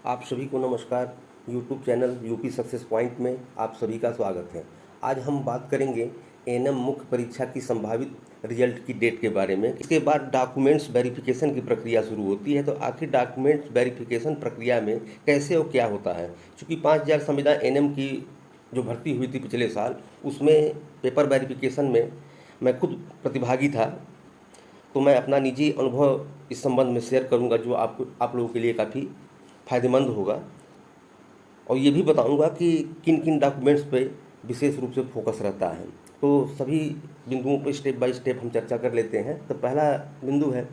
आप सभी को नमस्कार। YouTube channel UP success point में आप सभी का स्वागत है। आज हम बात करेंगे एएनएम मुख्य परीक्षा की संभावित रिजल्ट की डेट के बारे में। इसके बाद डॉक्यूमेंट्स वेरिफिकेशन की प्रक्रिया शुरू होती है। तो आखिर डॉक्यूमेंट्स वेरिफिकेशन प्रक्रिया में कैसे और क्या होता है। चूँकि 5000 संविदा एएनएम की जो भर्ती हुई थी पिछले साल, उसमें पेपर वेरिफिकेशन में मैं खुद प्रतिभागी था। तो मैं अपना निजी अनुभव इस संबंध में शेयर करूंगा, जो आप लोगों के लिए काफ़ी फ़ायदेमंद होगा। और ये भी बताऊंगा कि किन किन डॉक्यूमेंट्स पे विशेष रूप से फोकस रहता है। तो सभी बिंदुओं पर स्टेप बाय स्टेप हम चर्चा कर लेते हैं। तो पहला बिंदु है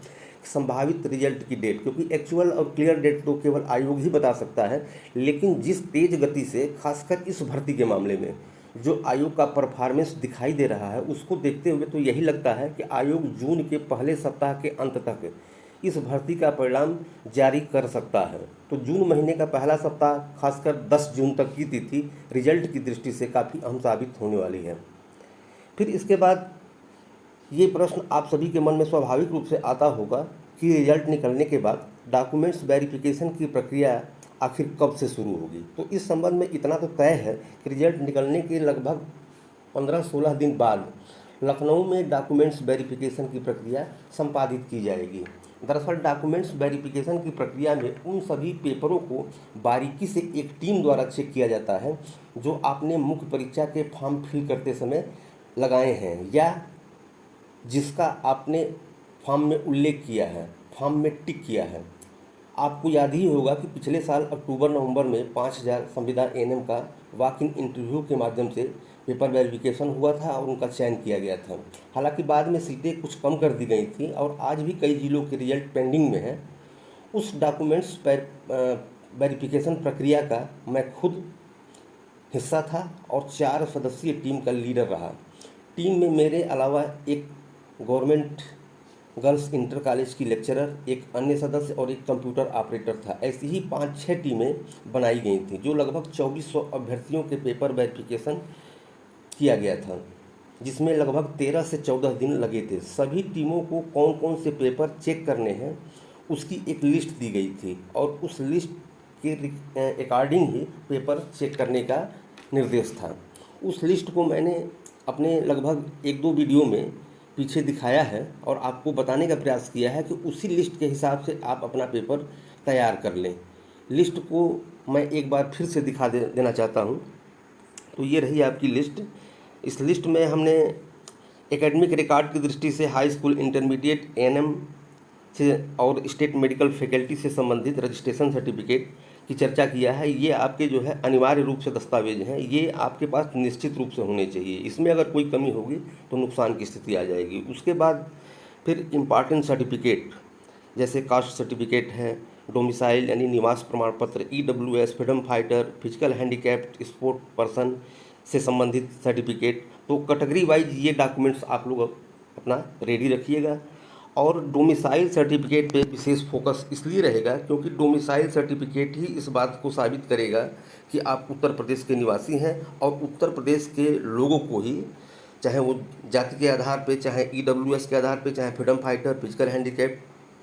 संभावित रिजल्ट की डेट, क्योंकि एक्चुअल और क्लियर डेट तो केवल आयोग ही बता सकता है। लेकिन जिस तेज गति से, खासकर इस भर्ती के मामले में, जो आयोग का परफॉर्मेंस दिखाई दे रहा है, उसको देखते हुए तो यही लगता है कि आयोग जून के पहले सप्ताह के अंत तक इस भर्ती का परिणाम जारी कर सकता है। तो जून महीने का पहला सप्ताह, खासकर 10 जून तक की तिथि रिजल्ट की दृष्टि से काफ़ी अहम साबित होने वाली है। फिर इसके बाद ये प्रश्न आप सभी के मन में स्वाभाविक रूप से आता होगा कि रिजल्ट निकलने के बाद डॉक्यूमेंट्स वेरिफिकेशन की प्रक्रिया आखिर कब से शुरू होगी। तो इस संबंध में इतना तो तय है कि रिजल्ट निकलने के लगभग 15-16 दिन बाद लखनऊ में डॉक्यूमेंट्स वेरिफिकेशन की प्रक्रिया संपादित की जाएगी। दरअसल डॉक्यूमेंट्स वेरिफिकेशन की प्रक्रिया में उन सभी पेपरों को बारीकी से एक टीम द्वारा चेक किया जाता है जो आपने मुख्य परीक्षा के फॉर्म फिल करते समय लगाए हैं, या जिसका आपने फॉर्म में उल्लेख किया है, फॉर्म में टिक किया है। आपको याद ही होगा कि पिछले साल अक्टूबर-नवंबर में 5000 संविदा एएनएम का वॉक इन इंटरव्यू के माध्यम से पेपर वेरिफिकेशन हुआ था और उनका चयन किया गया था। हालांकि बाद में सीटें कुछ कम कर दी गई थी और आज भी कई जिलों के रिजल्ट पेंडिंग में है। उस डॉक्यूमेंट्स वेरिफिकेशन प्रक्रिया का मैं खुद हिस्सा था और 4 सदस्यीय टीम का लीडर रहा। टीम में मेरे अलावा एक गवर्नमेंट गर्ल्स इंटर कॉलेज की लेक्चरर, एक अन्य सदस्य और एक कंप्यूटर ऑपरेटर था। ऐसी ही 5-6 टीमें बनाई गई थी, जो लगभग 2400 अभ्यर्थियों के पेपर वेरिफिकेशन किया गया था, जिसमें लगभग 13 से 14 दिन लगे थे। सभी टीमों को कौन कौन से पेपर चेक करने हैं उसकी एक लिस्ट दी गई थी और उस लिस्ट के अकॉर्डिंग ही पेपर चेक करने का निर्देश था। उस लिस्ट को मैंने अपने लगभग 1-2 वीडियो में पीछे दिखाया है और आपको बताने का प्रयास किया है कि उसी लिस्ट के हिसाब से आप अपना पेपर तैयार कर लें। लिस्ट को मैं एक बार फिर से दिखा देना चाहता हूँ। तो ये रही आपकी लिस्ट। इस लिस्ट में हमने एकेडमिक रिकॉर्ड की दृष्टि से हाई स्कूल, इंटरमीडिएट, एएनएम से और स्टेट मेडिकल फैकल्टी से संबंधित रजिस्ट्रेशन सर्टिफिकेट की चर्चा किया है। ये आपके जो है अनिवार्य रूप से दस्तावेज हैं, ये आपके पास निश्चित रूप से होने चाहिए। इसमें अगर कोई कमी होगी तो नुकसान की स्थिति आ जाएगी। उसके बाद फिर इम्पॉर्टेंट सर्टिफिकेट जैसे कास्ट सर्टिफिकेट है, डोमिसाइल यानी निवास प्रमाण पत्र, EWS, freedom fighter, physical handicapped sport person से संबंधित सर्टिफिकेट। तो कैटेगरी वाइज ये डॉक्यूमेंट्स आप लोग अपना रेडी रखिएगा। और डोमिसाइल सर्टिफिकेट पे विशेष फोकस इसलिए रहेगा क्योंकि डोमिसाइल सर्टिफिकेट ही इस बात को साबित करेगा कि आप उत्तर प्रदेश के निवासी हैं और उत्तर प्रदेश के लोगों को ही, चाहे वो जाति के आधार पे, चाहे ईडब्ल्यूएस के आधार पे, चाहे फ्रीडम फाइटर, फिजिकल हैंडीकैप,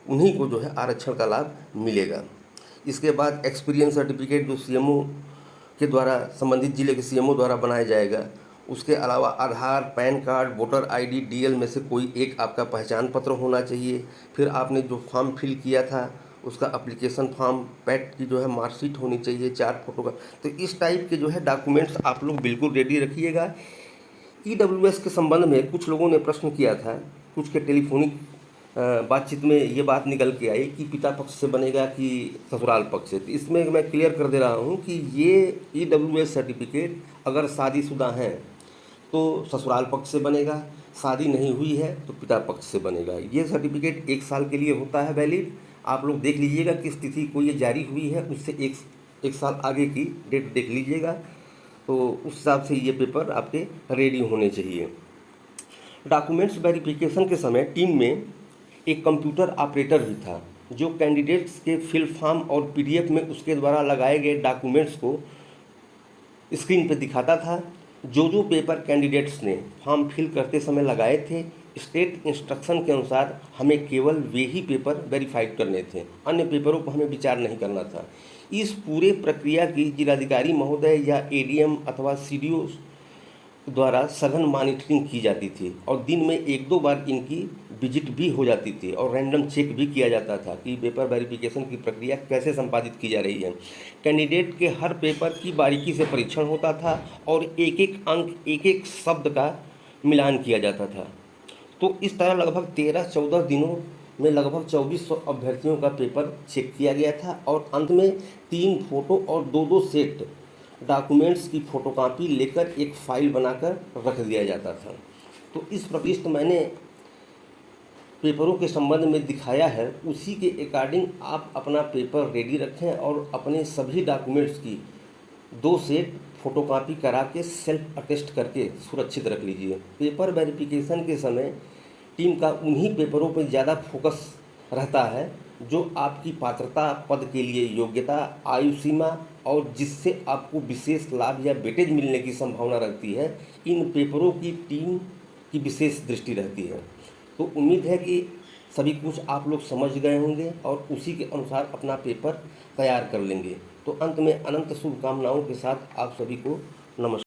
उन्हीं को जो है आरक्षण का लाभ मिलेगा। इसके बाद एक्सपीरियंस सर्टिफिकेट जो सीएमओ के द्वारा, संबंधित जिले के सीएमओ द्वारा बनाया जाएगा। उसके अलावा Aadhaar, pan card, voter ID, DL में से कोई एक आपका पहचान पत्र होना चाहिए। फिर आपने जो फॉर्म फिल किया था उसका एप्लीकेशन फॉर्म, पैट की जो है मार्कशीट होनी चाहिए, 4 फोटो का। तो इस टाइप के जो है डॉक्यूमेंट्स आप लोग बिल्कुल रेडी रखिएगा। ईडब्ल्यूएस के संबंध में कुछ लोगों ने प्रश्न किया था, कुछ के टेलीफोनिक बातचीत में ये बात निकल के आई कि पिता पक्ष से बनेगा कि ससुराल पक्ष से। तो इसमें मैं क्लियर कर दे रहा हूँ कि ये ईडब्ल्यूएस सर्टिफिकेट अगर शादीशुदा हैं तो ससुराल पक्ष से बनेगा, शादी नहीं हुई है तो पिता पक्ष से बनेगा। ये सर्टिफिकेट 1 साल के लिए होता है वैलिड। आप लोग देख लीजिएगा किस तिथि को ये जारी हुई है, उससे एक साल आगे की डेट देख लीजिएगा। तो उस हिसाब से ये पेपर आपके रेडी होने चाहिए। डॉक्यूमेंट्स वेरिफिकेशन के समय टीम में एक कंप्यूटर ऑपरेटर भी था जो कैंडिडेट्स के फिल फॉर्म और पीडीएफ में उसके द्वारा लगाए गए डॉक्यूमेंट्स को स्क्रीन पर दिखाता था। जो पेपर कैंडिडेट्स ने फॉर्म फिल करते समय लगाए थे स्टेट इंस्ट्रक्शन के अनुसार हमें केवल वे ही पेपर वेरीफाइड करने थे, अन्य पेपरों पर हमें विचार नहीं करना था। इस पूरे प्रक्रिया की जिलाधिकारी महोदय या एडीएम अथवा सीडीओ द्वारा सघन मॉनिटरिंग की जाती थी और दिन में 1-2 बार इनकी विजिट भी हो जाती थी और रैंडम चेक भी किया जाता था कि पेपर वेरिफिकेशन की प्रक्रिया कैसे संपादित की जा रही है। कैंडिडेट के हर पेपर की बारीकी से परीक्षण होता था और एक-एक अंक, एक-एक शब्द का मिलान किया जाता था। तो इस तरह लगभग 13-14 दिनों में लगभग 2400 अभ्यर्थियों का पेपर चेक किया गया था और अंत में 3 फोटो और 2-2 सेट डॉक्यूमेंट्स की फ़ोटोकॉपी लेकर एक फ़ाइल बनाकर रख दिया जाता था। तो इस प्रविष्ट मैंने पेपरों के संबंध में दिखाया है, उसी के अकॉर्डिंग आप अपना पेपर रेडी रखें और अपने सभी डॉक्यूमेंट्स की 2 सेट फ़ोटोकॉपी करा के सेल्फ अटेस्ट करके सुरक्षित रख लीजिए। पेपर वेरिफिकेशन के समय टीम का उन्हीं पेपरों पर ज़्यादा फोकस रहता है जो आपकी पात्रता, पद के लिए योग्यता, आयु सीमा और जिससे आपको विशेष लाभ या वेटेज मिलने की संभावना रहती है, इन पेपरों की टीम की विशेष दृष्टि रहती है। तो उम्मीद है कि सभी कुछ आप लोग समझ गए होंगे और उसी के अनुसार अपना पेपर तैयार कर लेंगे। तो अंत में अनंत शुभकामनाओं के साथ आप सभी को नमस्कार।